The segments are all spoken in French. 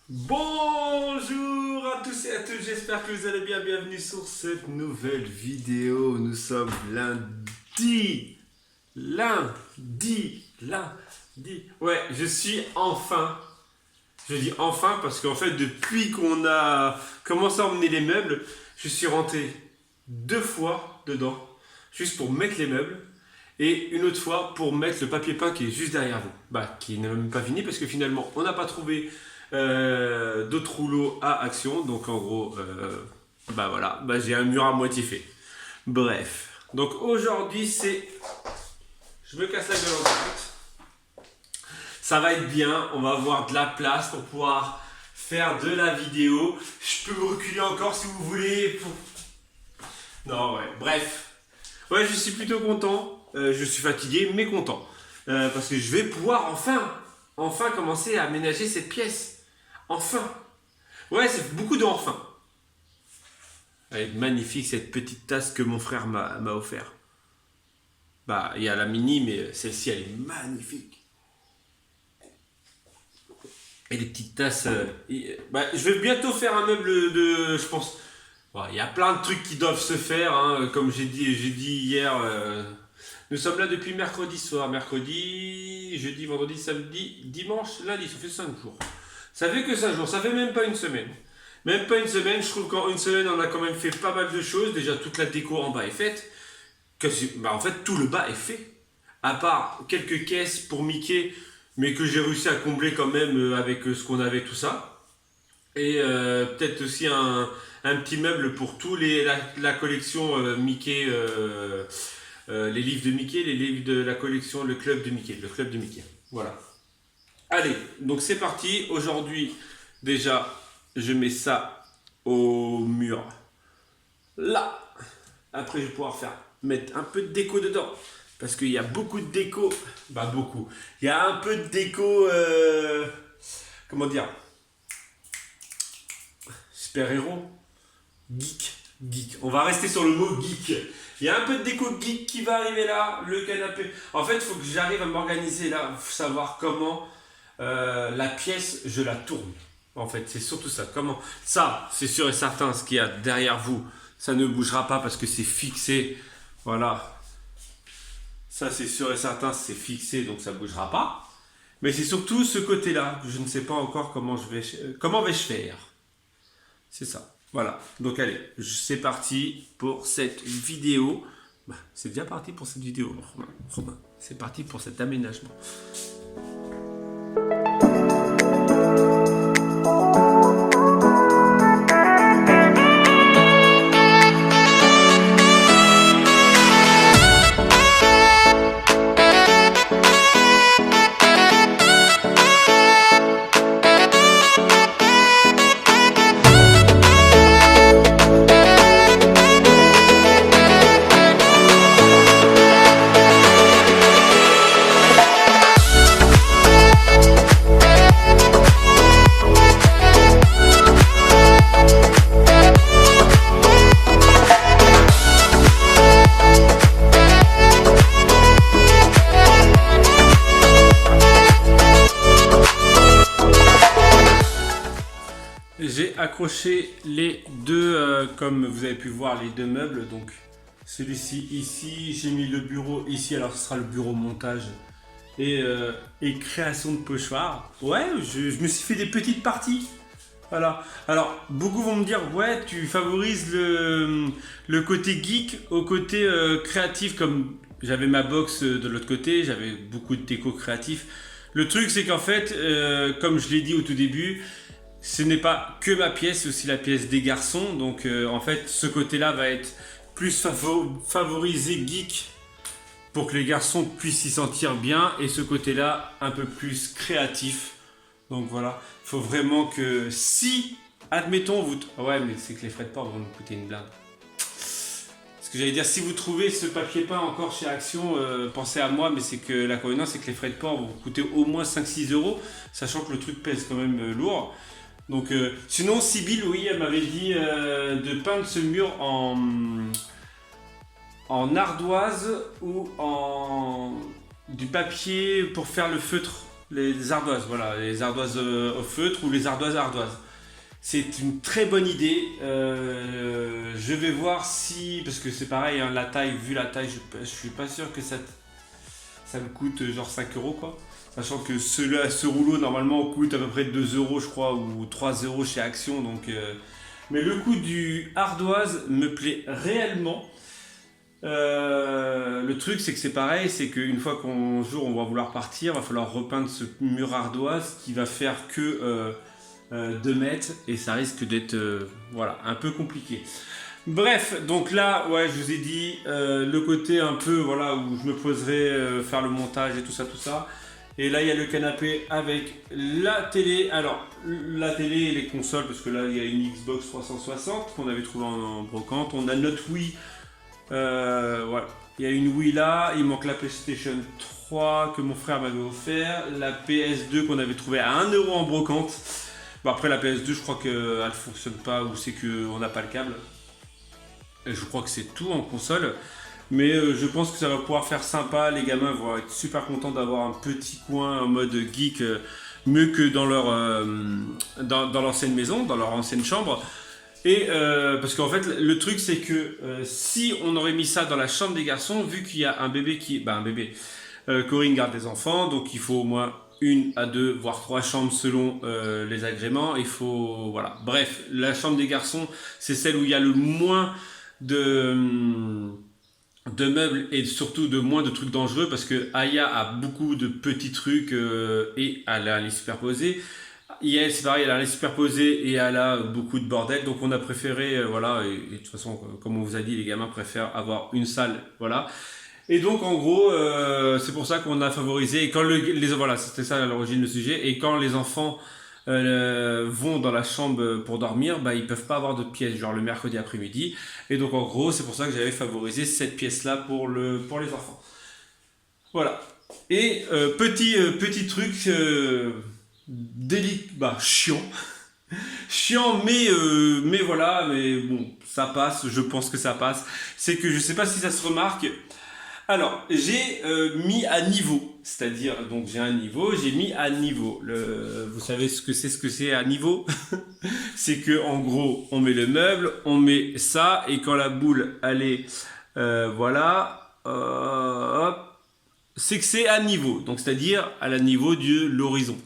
Bonjour à tous et à toutes, j'espère que vous allez bien. Bienvenue sur cette nouvelle vidéo. Nous sommes lundi. Ouais, je suis enfin. Je dis enfin parce qu'en fait, depuis qu'on a commencé à emmener les meubles, je suis rentré 2 fois dedans, juste pour mettre les meubles. Et une autre fois pour mettre le papier peint qui est juste derrière vous. Qui n'est même pas fini parce que finalement, on n'a pas trouvé d'autres rouleaux à action. Donc en gros, voilà, j'ai un mur à moitié fait. Bref. Donc aujourd'hui, c'est... Je me casse la gueule en direct. Ça va être bien. On va avoir de la place pour pouvoir faire de la vidéo. Je peux me reculer encore si vous voulez. Non, ouais. Bref. Ouais, je suis plutôt content. Je suis fatigué, mais content. Parce que je vais pouvoir enfin commencer à aménager cette pièce. Enfin. Ouais, c'est beaucoup de enfin. Elle est magnifique cette petite tasse que mon frère m'a offert. Il y a la mini, mais celle-ci, elle est magnifique. Et les petites tasses... je vais bientôt faire un meuble de... Je pense... Il y a plein de trucs qui doivent se faire, hein, comme j'ai dit hier... Nous sommes là depuis mercredi soir. Mercredi, jeudi, vendredi, samedi, dimanche, lundi. Ça fait 5 jours. Ça fait que 5 jours. Ça fait même pas une semaine. Même pas une semaine. Je trouve qu'en une semaine, on a quand même fait pas mal de choses. Déjà, toute la déco en bas est faite. En fait, tout le bas est fait. À part quelques caisses pour Mickey, mais que j'ai réussi à combler quand même avec ce qu'on avait, tout ça. Et peut-être aussi un petit meuble pour tous la collection Mickey... les livres de Mickey, les livres de la collection Le Club de Mickey. Le Club de Mickey. Voilà. Allez, donc c'est parti. Aujourd'hui, déjà, je mets ça au mur. Là. Après, je vais pouvoir mettre un peu de déco dedans. Parce qu'il y a beaucoup de déco. Beaucoup. Il y a un peu de déco... comment dire, super-héros. Geek. On va rester sur le mot geek. Il y a un peu de déco geek qui va arriver là, le canapé. En fait, il faut que j'arrive à m'organiser là, savoir comment la pièce, je la tourne. En fait, c'est surtout ça. Comment ça, c'est sûr et certain, ce qu'il y a derrière vous, ça ne bougera pas parce que c'est fixé. Voilà. Ça, c'est sûr et certain, c'est fixé, donc ça ne bougera pas. Mais c'est surtout ce côté-là, je ne sais pas encore comment vais-je faire. C'est ça. Voilà, donc allez, c'est parti pour cette vidéo. C'est déjà parti pour cette vidéo, Romain. C'est parti pour cet aménagement. J'ai accroché les deux, comme vous avez pu voir, les deux meubles. Donc celui-ci ici, j'ai mis le bureau ici, alors ce sera le bureau montage et création de pochoir. Ouais, je me suis fait des petites parties. Voilà. Alors, beaucoup vont me dire, ouais, tu favorises le côté geek au côté créatif, comme j'avais ma box de l'autre côté, j'avais beaucoup de déco créatif. Le truc, c'est qu'en fait, comme je l'ai dit au tout début, ce n'est pas que ma pièce, c'est aussi la pièce des garçons. Donc, en fait, ce côté-là va être plus favorisé geek pour que les garçons puissent s'y sentir bien. Et ce côté-là, un peu plus créatif. Donc voilà, il faut vraiment que si, admettons, vous... Ouais, mais c'est que les frais de port vont nous coûter une blinde. Ce que j'allais dire, si vous trouvez ce papier peint encore chez Action, pensez à moi, mais c'est que l'inconvénient, c'est que les frais de port vont vous coûter au moins 5-6 euros, sachant que le truc pèse quand même lourd. Donc, sinon, Sybille, oui, elle m'avait dit de peindre ce mur en ardoise ou en du papier pour faire le feutre Les ardoises, voilà, les ardoises au feutre ou les ardoises. C'est une très bonne idée. Je vais voir si, parce que c'est pareil, hein, la taille, vu la taille, je suis pas sûr que ça me coûte genre 5 euros quoi. Sachant que ce rouleau normalement coûte à peu près 2 euros je crois ou 3 euros chez Action. Donc, mais le coût du ardoise me plaît réellement. Le truc c'est que c'est pareil, c'est qu'une fois qu'un jour on va vouloir partir, il va falloir repeindre ce mur ardoise qui va faire que 2 mètres et ça risque d'être voilà, un peu compliqué. Bref, donc là, ouais, je vous ai dit le côté un peu voilà où je me poserai faire le montage et tout ça. Et là, il y a le canapé avec la télé. Alors, la télé et les consoles, parce que là, il y a une Xbox 360 qu'on avait trouvée en brocante. On a notre Wii. Voilà. Il y a une Wii là. Il manque la PlayStation 3 que mon frère m'avait offert. La PS2 qu'on avait trouvée à 1 euro en brocante. Bon, après, la PS2, je crois qu'elle ne fonctionne pas ou c'est qu'on n'a pas le câble. Et je crois que c'est tout en console. Mais je pense que ça va pouvoir faire sympa. Les gamins vont être super contents d'avoir un petit coin en mode geek, mieux que dans leur dans l'ancienne maison, dans leur ancienne chambre. Et parce qu'en fait, le truc c'est que si on aurait mis ça dans la chambre des garçons, vu qu'il y a un bébé Corinne garde des enfants, donc il faut au moins 1 à 2 voire 3 chambres selon les agréments. Il faut voilà. Bref, la chambre des garçons, c'est celle où il y a le moins de meubles et surtout de moins de trucs dangereux parce que Aya a beaucoup de petits trucs et elle a les superposés. Yael c'est pareil, elle a les superposés et elle a beaucoup de bordel, donc on a préféré voilà, et de toute façon comme on vous a dit, les gamins préfèrent avoir une salle, voilà. Et donc en gros c'est pour ça qu'on a favorisé, et quand voilà, c'était ça à l'origine le sujet, et quand les enfants vont dans la chambre pour dormir, bah, ils peuvent pas avoir d'autres pièces, genre le mercredi après-midi. Et donc en gros, c'est pour ça que j'avais favorisé cette pièce-là pour les enfants. Voilà. Et petit truc chiant. Chiant, mais voilà, mais bon, ça passe, je pense que ça passe. C'est que je sais pas si ça se remarque. Alors, j'ai mis à niveau, c'est-à-dire, donc j'ai un niveau, j'ai mis à niveau. Vous savez ce que c'est à niveau? C'est que en gros, on met le meuble, on met ça, et quand la boule, elle est, voilà, hop, c'est que c'est à niveau, donc c'est-à-dire à la niveau de l'horizon.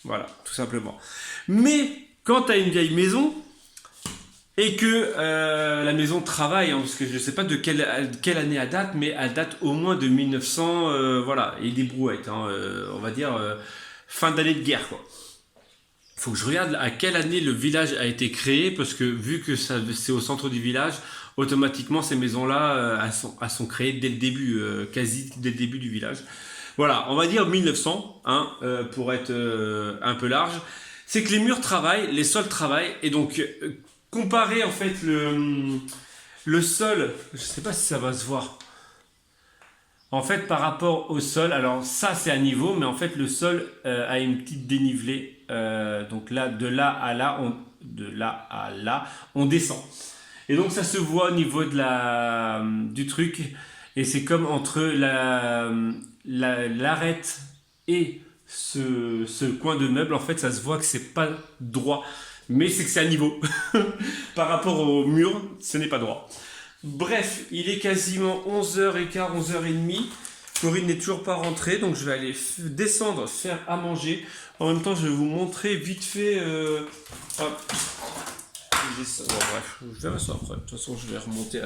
Voilà, tout simplement. Mais quand tu as une vieille maison, et que la maison travaille, hein, parce que je ne sais pas de quelle année elle date, mais elle date au moins de 1900, voilà, et des brouettes, hein, on va dire fin d'année de guerre, quoi. Il faut que je regarde à quelle année le village a été créé, parce que vu que c'est au centre du village, automatiquement ces maisons-là elles sont créées dès le début, quasi dès le début du village. Voilà, on va dire 1900, hein, pour être un peu large. C'est que les murs travaillent, les sols travaillent, et donc comparer en fait le sol, je sais pas si ça va se voir. En fait, par rapport au sol, alors ça c'est à niveau, mais en fait le sol a une petite dénivelée. Donc là, de là à là, on descend. Et donc ça se voit au niveau du truc. Et c'est comme entre l'arête et ce coin de meuble, en fait, ça se voit que c'est pas droit. Mais c'est que c'est à niveau. Par rapport au mur, ce n'est pas droit. Bref, il est quasiment 11h15, 11h30. Corinne n'est toujours pas rentrée, donc je vais aller descendre, faire à manger. En même temps, je vais vous montrer vite fait... hop. Bref, je verrai ça après. De toute façon, je vais remonter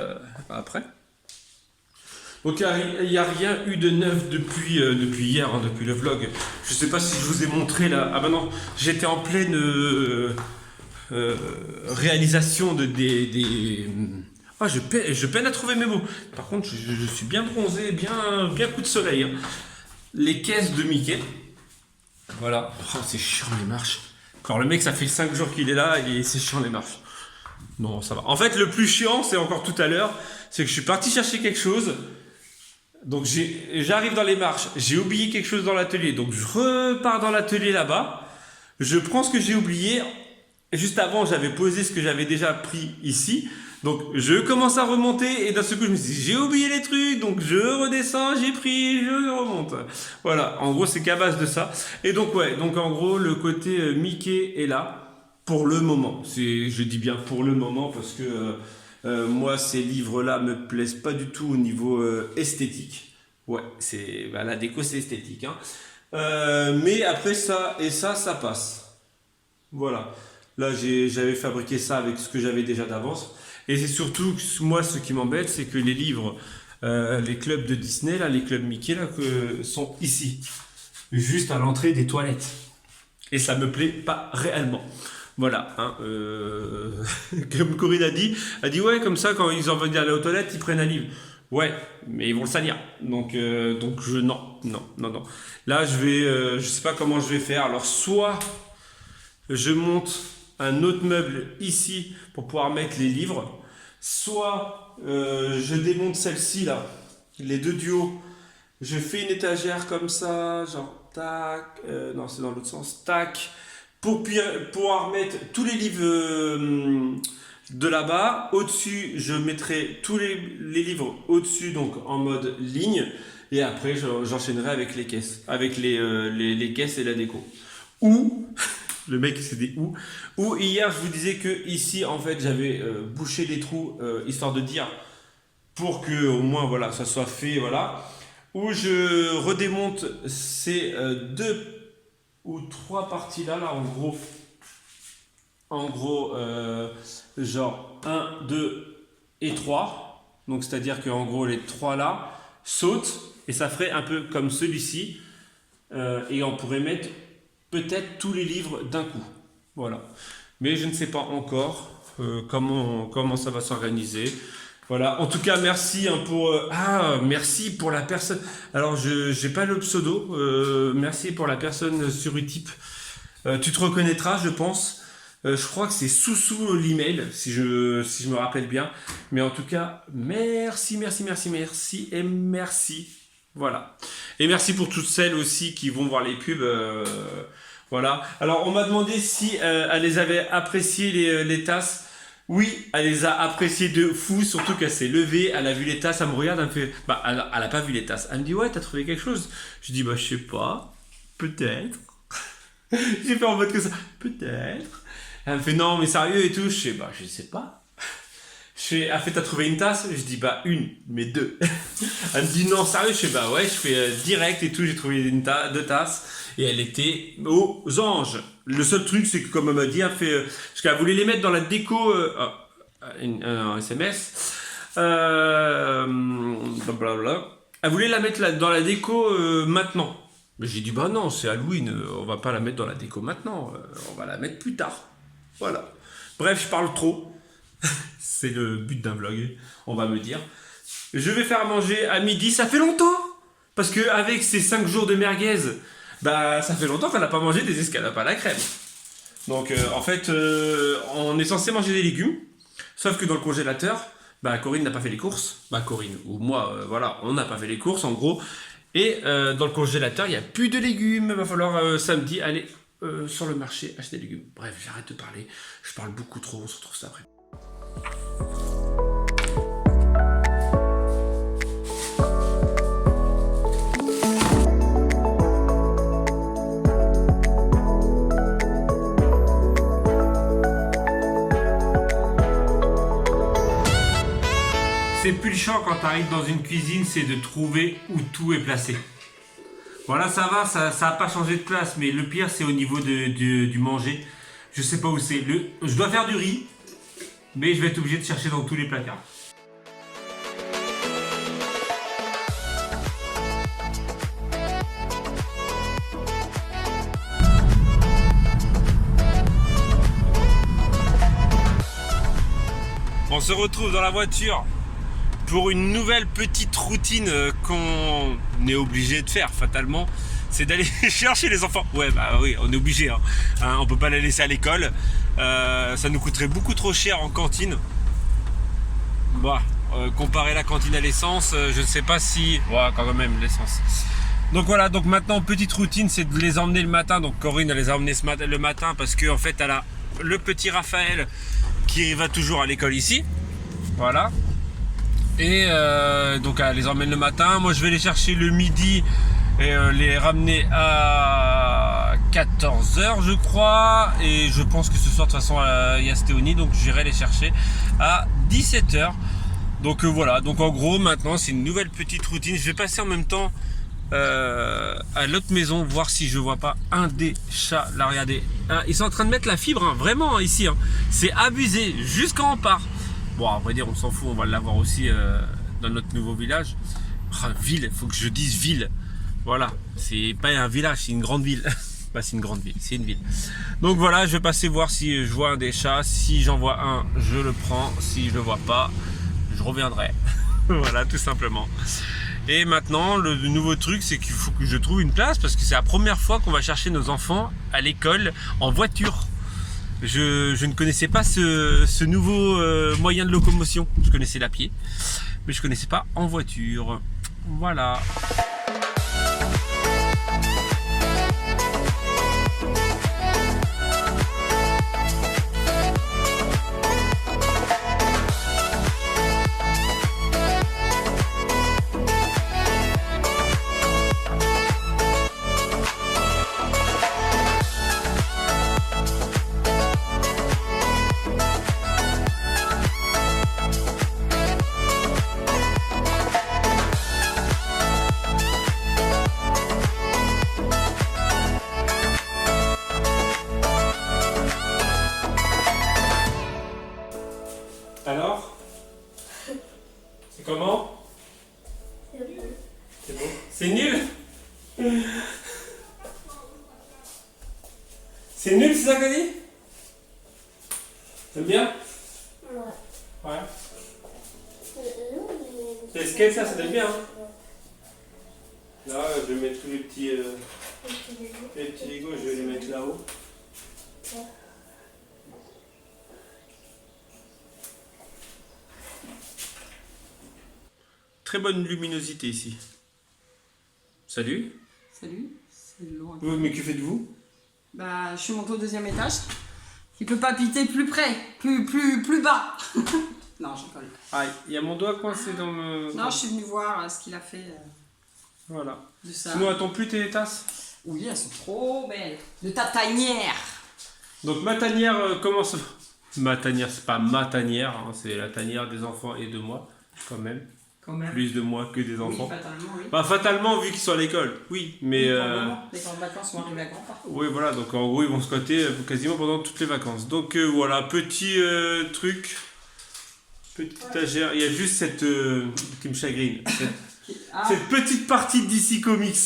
après. Donc il n'y a rien eu de neuf depuis hier, hein, depuis le vlog. Je ne sais pas si je vous ai montré là. Ah bah non, j'étais en pleine réalisation je peine à trouver mes mots. Par contre, je suis bien bronzé, bien coup de soleil. Hein. Les caisses de Mickey. Voilà. Oh, c'est chiant les marches. Encore le mec, ça fait 5 jours qu'il est là et c'est chiant les marches. Non, ça va. En fait, le plus chiant, c'est encore tout à l'heure, c'est que je suis parti chercher quelque chose. Donc j'arrive dans les marches, j'ai oublié quelque chose dans l'atelier. Donc je repars dans l'atelier là-bas. Je prends ce que j'ai oublié. Juste avant, j'avais posé ce que j'avais déjà pris ici. Donc je commence à remonter et d'un seul coup je me dis j'ai oublié les trucs, donc je redescends, j'ai pris, je remonte. Voilà, en gros c'est qu'à base de ça. Et donc ouais, donc en gros le côté Mickey est là pour le moment. Je dis bien pour le moment parce que moi ces livres-là me plaisent pas du tout au niveau esthétique. Ouais, la déco c'est esthétique. Hein. Mais après ça et ça passe. Voilà. Là j'avais fabriqué ça avec ce que j'avais déjà d'avance. Et c'est surtout, moi, ce qui m'embête, c'est que les livres, les clubs de Disney, là, les clubs Mickey, là, sont ici. Juste à l'entrée des toilettes. Et ça me plaît pas réellement. Voilà. Hein, comme Corinne a dit, ouais, comme ça, quand ils ont envie d'aller aux toilettes, ils prennent un livre. Ouais, mais ils vont le salir. Donc non. Là, je sais pas comment je vais faire. Alors, soit je monte un autre meuble ici pour pouvoir mettre les livres, soit je démonte celle-ci là, les deux duos, je fais une étagère comme ça, genre tac, non c'est dans l'autre sens, tac, pour pouvoir mettre tous les livres de là-bas, au-dessus je mettrai tous les livres au-dessus donc en mode ligne, et après j'enchaînerai avec les caisses, avec les caisses et la déco. Ou le mec s'est dit où. Ou hier je vous disais que ici en fait j'avais bouché les trous histoire de dire pour que au moins voilà ça soit fait voilà. Où je redémonte ces deux ou trois parties là en gros genre 1, 2 et 3. Donc c'est à dire que en gros les trois là sautent et ça ferait un peu comme celui-ci et on pourrait mettre peut-être tous les livres d'un coup. Voilà. Mais je ne sais pas encore comment ça va s'organiser. Voilà. En tout cas, merci merci pour la personne. Alors, je n'ai pas le pseudo. Merci pour la personne sur Utip. Tu te reconnaîtras, je pense. Je crois que c'est sous l'email, si je me rappelle bien. Mais en tout cas, merci et merci. Voilà. Et merci pour toutes celles aussi qui vont voir les pubs. Voilà. Alors, on m'a demandé si elle les avait appréciées, les tasses. Oui, elle les a appréciées de fou, surtout qu'elle s'est levée, elle a vu les tasses, elle me regarde, elle me fait... Bah, elle a pas vu les tasses. Elle me dit, ouais, t'as trouvé quelque chose? Je dis, bah, je sais pas. Peut-être. J'ai fait en mode que ça. Peut-être. Elle me fait, non, mais sérieux et tout. Je sais pas. Elle fait, t'as trouvé une tasse? Je dis, bah, une, mais deux. Elle me dit, non, sérieux? Je fais, bah ouais, je fais direct et tout, j'ai trouvé deux tasses. Et elle était aux anges. Le seul truc, c'est que comme elle m'a dit, parce qu'elle voulait les mettre dans la déco, un SMS, blablabla. Elle voulait la mettre dans la déco maintenant. Mais j'ai dit, bah non, c'est Halloween, on va pas la mettre dans la déco maintenant, on va la mettre plus tard. Voilà. Bref, je parle trop. C'est le but d'un vlog, on va me dire. Je vais faire manger à midi, ça fait longtemps. Parce qu'avec ces 5 jours de merguez, bah ça fait longtemps qu'on n'a pas mangé des escalopes à la crème. Donc en fait, on est censé manger des légumes. Sauf que dans le congélateur, bah Corinne n'a pas fait les courses. Bah Corinne ou moi, voilà, on n'a pas fait les courses en gros. Et dans le congélateur, il n'y a plus de légumes. Il va falloir samedi aller sur le marché acheter des légumes. Bref, j'arrête de parler. Je parle beaucoup trop, on se retrouve ça après. C'est plus le champ quand tu arrives dans une cuisine, c'est de trouver où tout est placé. Voilà, ça va, ça n'a pas changé de place, mais le pire c'est au niveau du manger. Je sais pas où c'est. Je dois faire du riz, mais je vais être obligé de chercher dans tous les placards. On se retrouve dans la voiture pour une nouvelle petite routine qu'on est obligé de faire fatalement, c'est d'aller chercher les enfants. Ouais, bah oui, on est obligé, hein. On peut pas les laisser à l'école. Ça nous coûterait beaucoup trop cher en cantine. Bah, comparer la cantine à l'essence, je ne sais pas si... Ouais, quand même, l'essence. Donc voilà, donc maintenant, petite routine, c'est de les emmener le matin. Donc Corinne, elle les a emmenés le matin parce qu'en fait, elle a le petit Raphaël qui va toujours à l'école ici. Voilà. Et donc elle les emmène le matin. Moi je vais les chercher le midi et les ramener à 14h je crois. Et je pense que ce soir de toute façon il y a Stéonie, donc j'irai les chercher à 17h. Donc voilà, donc en gros maintenant c'est une nouvelle petite routine. Je vais passer en même temps à l'autre maison, voir si je vois pas un des chats. Là regardez, ils sont en train de mettre la fibre, hein, vraiment ici, hein. C'est abusé, juste quand on part. Bon à vrai dire on s'en fout, on va l'avoir aussi dans notre nouveau village. Ville, faut que je dise ville. Voilà, c'est pas un village, c'est une grande ville. Bah, c'est une grande ville, c'est une ville. Donc voilà, je vais passer voir si je vois un des chats. Si j'en vois un, je le prends. Si je le vois pas, je reviendrai. Voilà, tout simplement. Et maintenant, le nouveau truc, c'est qu'il faut que je trouve une place parce que c'est la première fois qu'on va chercher nos enfants à l'école en voiture. Je ne connaissais pas ce nouveau moyen de locomotion. Je connaissais la pied, mais je ne connaissais pas en voiture. Voilà. Alors, c'est comment? C'est bon. C'est nul? C'est nul, c'est ça qu'on dit? T'aimes bien? Ouais. C'est le skate, ça donne bien. Hein. Là, je vais mettre tous les petits Lego, je vais les mettre là-haut. Très bonne luminosité ici. Salut. Salut, c'est loin. Mais que faites-vous? Bah, je suis montée au 2e étage. Il peut pas piter plus près, plus bas. Non, je rigole. Ah, il y a mon doigt coincé dans le... Non, je suis venue voir ce qu'il a fait Voilà. de ça. Sinon, attends plus tes tasses? Oui, elles sont trop belles. De ta tanière. Donc ma tanière commence... Ma tanière, c'est pas ma tanière, hein, c'est la tanière des enfants et de moi, quand même. Quand même. Plus de moi que des enfants. Oui, fatalement, oui. Bah fatalement vu qu'ils sont à l'école, oui, mais... Oui, pour le moment, les grandes vacances sont arrivées à grands pas. Oui voilà, donc en gros ils vont squatter quasiment pendant toutes les vacances. Donc voilà, petit truc, petite étagère, il y a juste cette... qui me chagrine, cette petite partie d'ici Comics.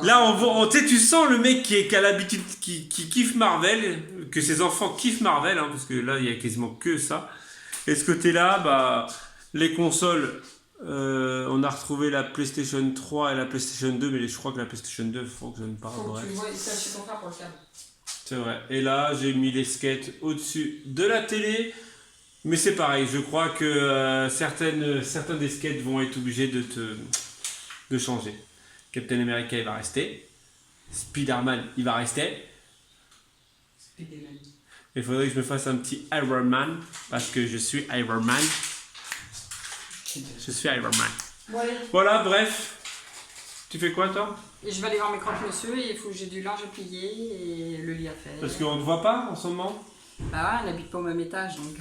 Là, tu sais, tu sens le mec qui a l'habitude, qui kiffe Marvel, que ses enfants kiffent Marvel, hein, parce que là, il y a quasiment que ça. Et ce côté-là, bah, les consoles, on a retrouvé la PlayStation 3 et la PlayStation 2, mais je crois que la PlayStation 2, il faut que je ne parle. Faut que tu le vois, c'est chez ton frère pour le câble. C'est vrai. Et là, j'ai mis les skates au-dessus de la télé. Mais c'est pareil, je crois que certains des skates vont être obligés de changer. Captain America, il va rester. Spider-Man, il va rester. Spider-Man. Il faudrait que je me fasse un petit Iron Man, parce que je suis Iron Man. Je suis Iron Man. Bon, allez. Voilà, bref. Tu fais quoi, toi? Et je vais aller voir mes croque-monsieur et il faut que j'ai du linge à plier et le lit à faire. Parce qu'on ne te voit pas en ce moment? Bah ouais, on n'habite pas au même étage donc.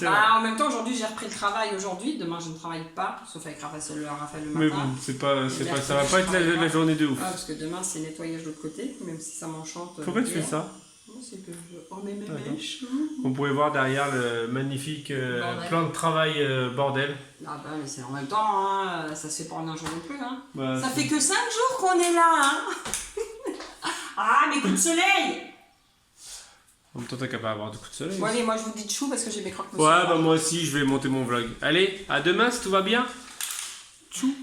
Bah, en même temps, aujourd'hui j'ai repris le travail aujourd'hui. Demain je ne travaille pas, sauf avec Raphaël le matin. Mais bon, ça va pas être la journée de ouf. Ah, parce que demain c'est nettoyage de l'autre côté, même si ça m'enchante. Pourquoi tu fais ça? C'est que on est même chou. On pouvait voir derrière le magnifique plan de travail bordel. Ah bah mais c'est en même temps, hein, ça se fait pas en un jour non plus. Hein. Bah, ça fait que 5 jours qu'on est là. Hein. Ah mais coup de soleil. En même temps, t'as qu'à pas avoir de coups de soleil. Bon allez, moi je vous dis de chou parce que j'ai mes croque-monsieur. Ouais, bah moi aussi, je vais monter mon vlog. Allez, à demain si tout va bien. Tchou.